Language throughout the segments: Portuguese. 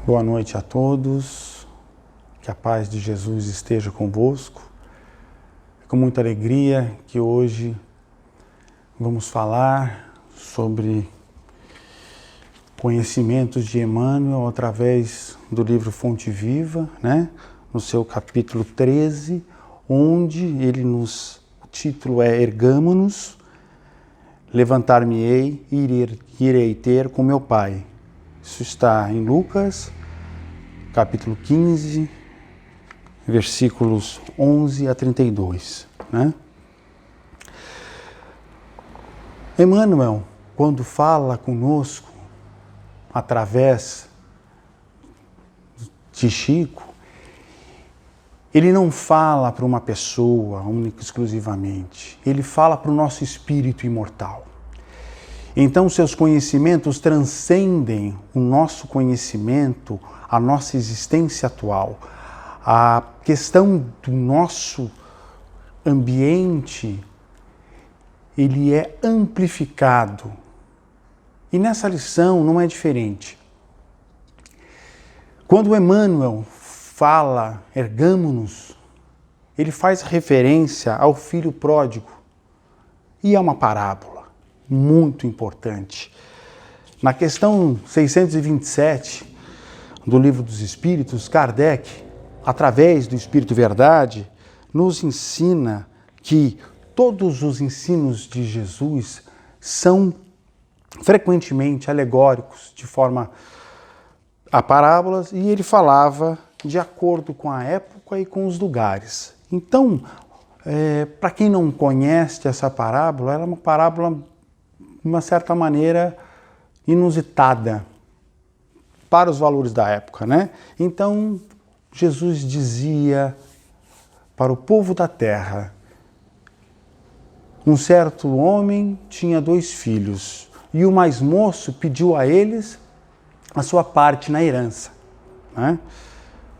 Boa noite a todos, que a paz de Jesus esteja convosco. É com muita alegria que hoje vamos falar sobre conhecimentos de Emmanuel através do livro Fonte Viva, no seu capítulo 13, onde o título é Ergamo-nos, levantar-me-ei e irei ter com meu Pai. Isso está em Lucas, capítulo 15, versículos 11 a 32. Emmanuel, quando fala conosco, através de Chico, ele não fala para uma pessoa única e exclusivamente, ele fala para o nosso espírito imortal. Então, seus conhecimentos transcendem o nosso conhecimento, a nossa existência atual. A questão do nosso ambiente, ele é amplificado. E nessa lição não é diferente. Quando Emmanuel fala ergamo-nos, ele faz referência ao filho pródigo. E é uma parábola muito importante. Na questão 627 do Livro dos Espíritos, Kardec, através do Espírito Verdade, nos ensina que todos os ensinos de Jesus são frequentemente alegóricos, de forma a parábolas, e ele falava de acordo com a época e com os lugares. Então, para quem não conhece essa parábola, ela é uma parábola de uma certa maneira inusitada para os valores da época, Então, Jesus dizia para o povo da terra: um certo homem tinha 2 filhos, e o mais moço pediu a eles a sua parte na herança.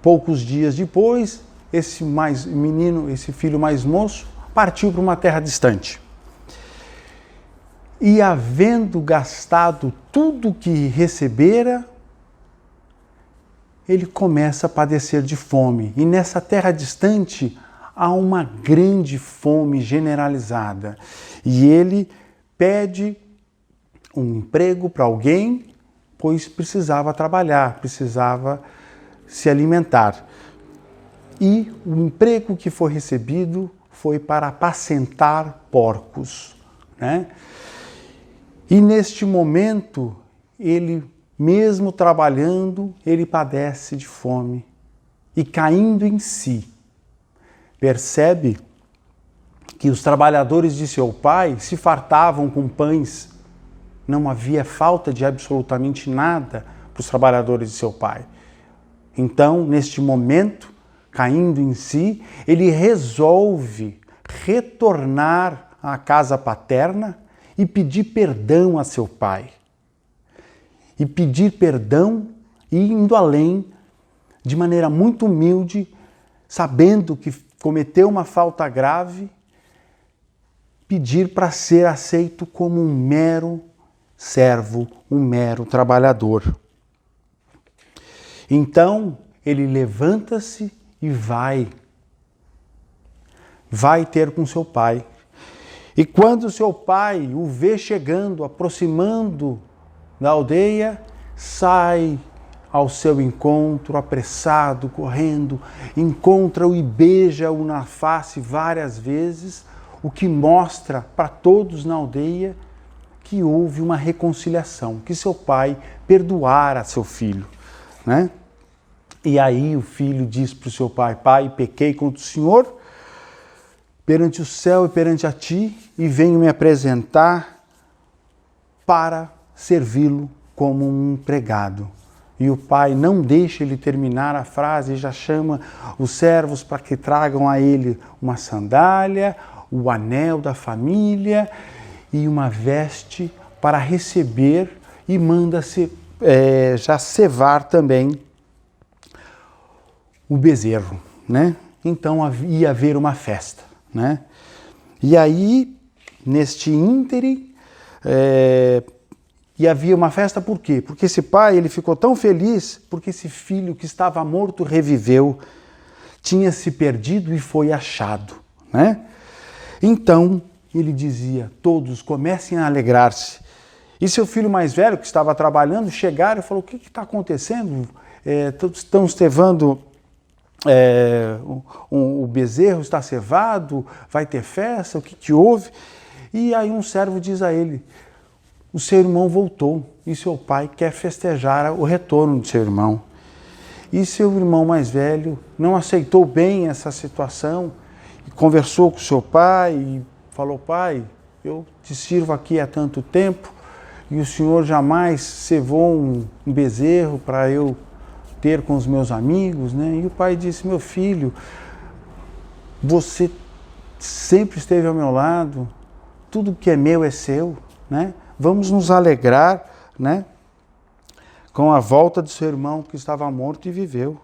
Poucos dias depois, esse filho mais moço, partiu para uma terra distante. E havendo gastado tudo o que recebera, ele começa a padecer de fome. E nessa terra distante há uma grande fome generalizada. E ele pede um emprego para alguém, pois precisava trabalhar, precisava se alimentar. E o emprego que foi recebido foi para apacentar porcos, E neste momento, ele, mesmo trabalhando, ele padece de fome e caindo em si, percebe que os trabalhadores de seu pai se fartavam com pães. Não havia falta de absolutamente nada para os trabalhadores de seu pai. Então, neste momento, caindo em si, ele resolve retornar à casa paterna e pedir perdão a seu pai. E pedir perdão e indo além, de maneira muito humilde, sabendo que cometeu uma falta grave, pedir para ser aceito como um mero servo, um mero trabalhador. Então, ele levanta-se e vai ter com seu pai. E quando seu pai o vê chegando, aproximando da aldeia, sai ao seu encontro, apressado, correndo, encontra-o e beija-o na face várias vezes, o que mostra para todos na aldeia que houve uma reconciliação, que seu pai perdoara seu filho, E aí o filho diz para o seu pai: pai, pequei contra o Senhor, perante o céu e perante a ti, e venho me apresentar para servi-lo como um empregado. E o pai não deixa ele terminar a frase e já chama os servos para que tragam a ele uma sandália, o anel da família e uma veste para receber, e manda-se já cevar também o bezerro, Então ia haver uma festa, E aí, neste ínterim, E havia uma festa por quê? Porque esse pai, ele ficou tão feliz porque esse filho que estava morto reviveu, tinha se perdido e foi achado, né? Então, ele dizia, todos comecem a alegrar-se. E seu filho mais velho, que estava trabalhando, chegaram e falou, o que está acontecendo? Estamos cevando, o bezerro está cevado, vai ter festa, o que houve? E aí um servo diz a ele, o seu irmão voltou e seu pai quer festejar o retorno de seu irmão. E seu irmão mais velho não aceitou bem essa situação, e conversou com seu pai e falou, pai, eu te sirvo aqui há tanto tempo e o senhor jamais cevou um bezerro para eu ter com os meus amigos, né? E o pai disse, meu filho, você sempre esteve ao meu lado, tudo que é meu é seu, né? Vamos nos alegrar, né, com a volta do seu irmão que estava morto e viveu.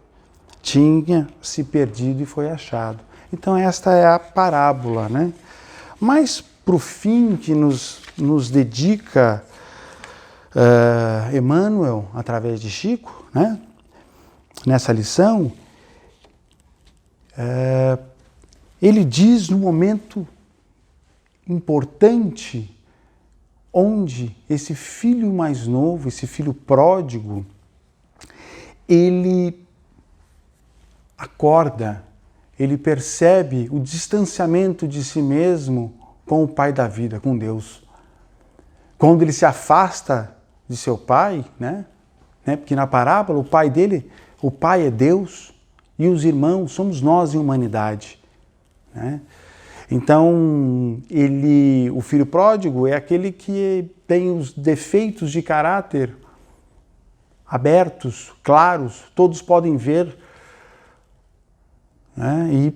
Tinha se perdido e foi achado. Então esta é a parábola, né? Mas para o fim que nos dedica Emmanuel, através de Chico, né, nessa lição, ele diz no momento importante onde esse filho mais novo, esse filho pródigo, ele acorda, ele percebe o distanciamento de si mesmo com o pai da vida, com Deus. Quando ele se afasta de seu pai, né? Porque na parábola o pai dele, o pai é Deus e os irmãos somos nós em humanidade, né? Então, o filho pródigo é aquele que tem os defeitos de caráter abertos, claros, todos podem ver, né?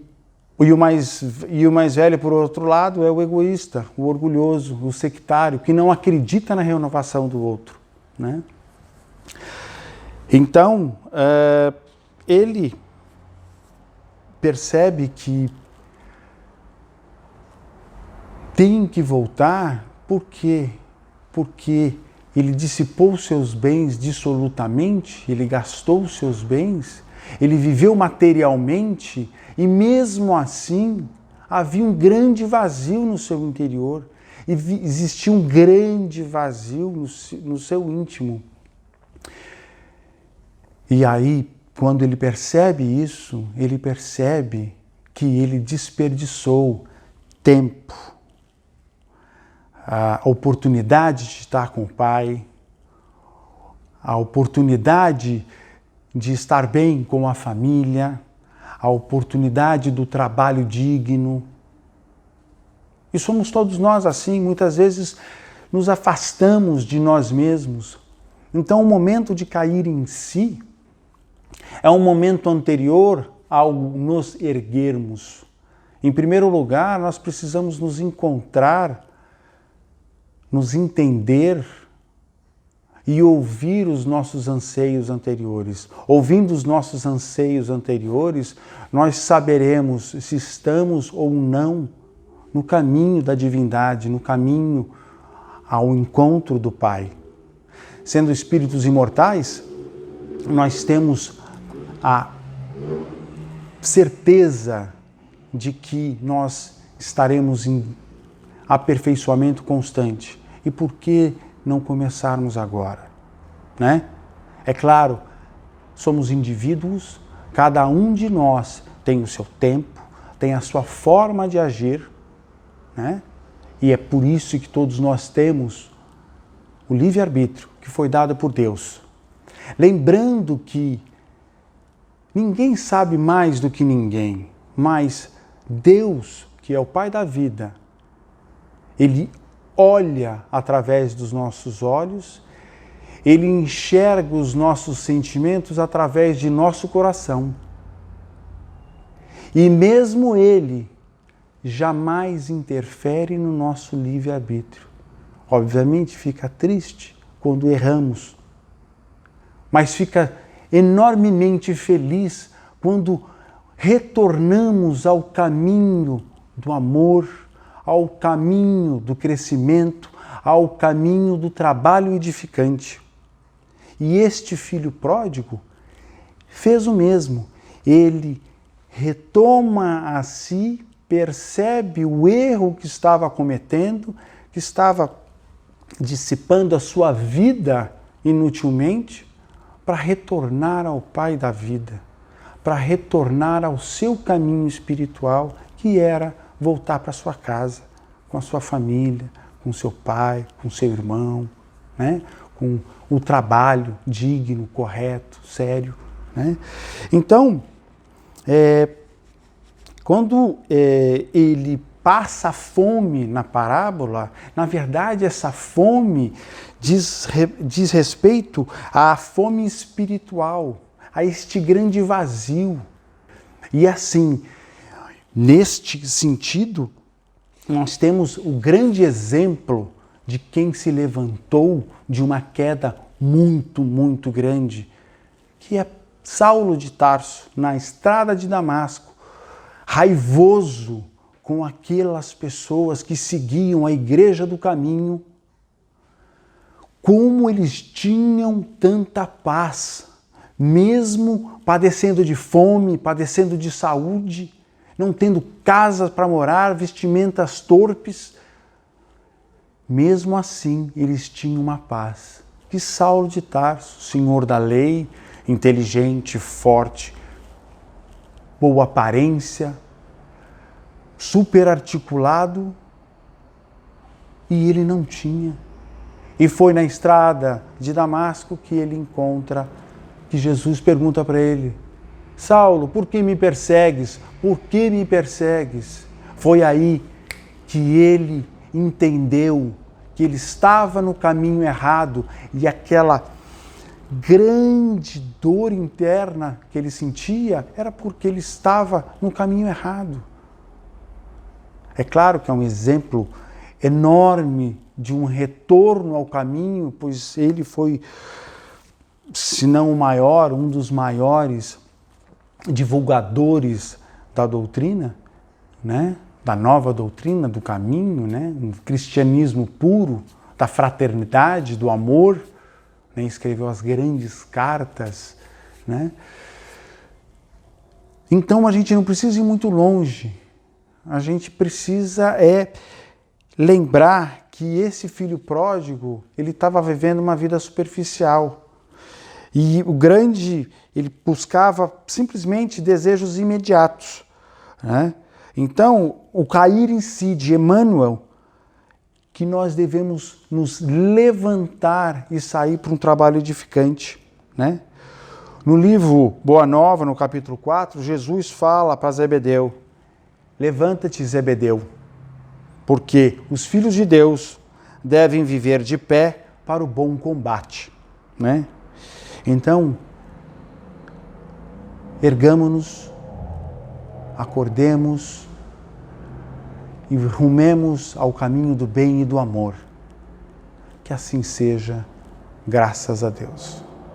E o mais velho, por outro lado, é o egoísta, o orgulhoso, o sectário, que não acredita na renovação do outro, né? Então, ele percebe que tem que voltar, por quê? Porque ele dissipou seus bens dissolutamente, ele gastou seus bens, ele viveu materialmente e mesmo assim havia um grande vazio no seu interior, e existia um grande vazio no seu íntimo. E aí, quando ele percebe isso, ele percebe que ele desperdiçou tempo, a oportunidade de estar com o pai, a oportunidade de estar bem com a família, a oportunidade do trabalho digno. E somos todos nós assim, muitas vezes nos afastamos de nós mesmos. Então o momento de cair em si é um momento anterior ao nos erguermos. Em primeiro lugar, nós precisamos nos encontrar, nos entender e ouvir os nossos anseios anteriores. Ouvindo os nossos anseios anteriores, nós saberemos se estamos ou não no caminho da divindade, no caminho ao encontro do Pai. Sendo espíritos imortais, nós temos a certeza de que nós estaremos em aperfeiçoamento constante. E por que não começarmos agora, né? É claro, somos indivíduos, cada um de nós tem o seu tempo, tem a sua forma de agir, né? E é por isso que todos nós temos o livre-arbítrio que foi dado por Deus. Lembrando que ninguém sabe mais do que ninguém, mas Deus, que é o Pai da vida, Ele olha através dos nossos olhos, Ele enxerga os nossos sentimentos através de nosso coração. E mesmo Ele jamais interfere no nosso livre-arbítrio. Obviamente fica triste quando erramos, mas fica enormemente feliz quando retornamos ao caminho do amor, ao caminho do crescimento, ao caminho do trabalho edificante. E este filho pródigo fez o mesmo. Ele retoma a si, percebe o erro que estava cometendo, que estava dissipando a sua vida inutilmente, para retornar ao Pai da vida, para retornar ao seu caminho espiritual, que era voltar para sua casa, com a sua família, com seu pai, com seu irmão, né? Com o trabalho digno, correto, sério. Né? Então, quando ele passa fome na parábola, na verdade essa fome diz respeito à fome espiritual, a este grande vazio. E assim, neste sentido, nós temos o grande exemplo de quem se levantou de uma queda muito, muito grande, que é Saulo de Tarso, na estrada de Damasco, raivoso com aquelas pessoas que seguiam a igreja do caminho, como eles tinham tanta paz, mesmo padecendo de fome, padecendo de saúde, não tendo casa para morar, vestimentas torpes. Mesmo assim, eles tinham uma paz. Que Saulo de Tarso, senhor da lei, inteligente, forte, boa aparência, super articulado, e ele não tinha. E foi na estrada de Damasco que ele encontra, que Jesus pergunta para ele: Saulo, por que me persegues? Por que me persegues? Foi aí que ele entendeu que ele estava no caminho errado, e aquela grande dor interna que ele sentia era porque ele estava no caminho errado. É claro que é um exemplo enorme de um retorno ao caminho, pois ele foi, se não o maior, um dos maiores divulgadores da doutrina, né? Da nova doutrina, do caminho, né? Um cristianismo puro, da fraternidade, do amor, né? Escreveu as grandes cartas, né? Então a gente não precisa ir muito longe, a gente precisa lembrar que esse filho pródigo, ele estava vivendo uma vida superficial. E ele buscava simplesmente desejos imediatos. Né? Então, o cair em si de Emmanuel, que nós devemos nos levantar e sair para um trabalho edificante. Né? No livro Boa Nova, no capítulo 4, Jesus fala para Zebedeu: levanta-te, Zebedeu, porque os filhos de Deus devem viver de pé para o bom combate. Né? Então, ergamo-nos, acordemos e rumemos ao caminho do bem e do amor. Que assim seja, graças a Deus.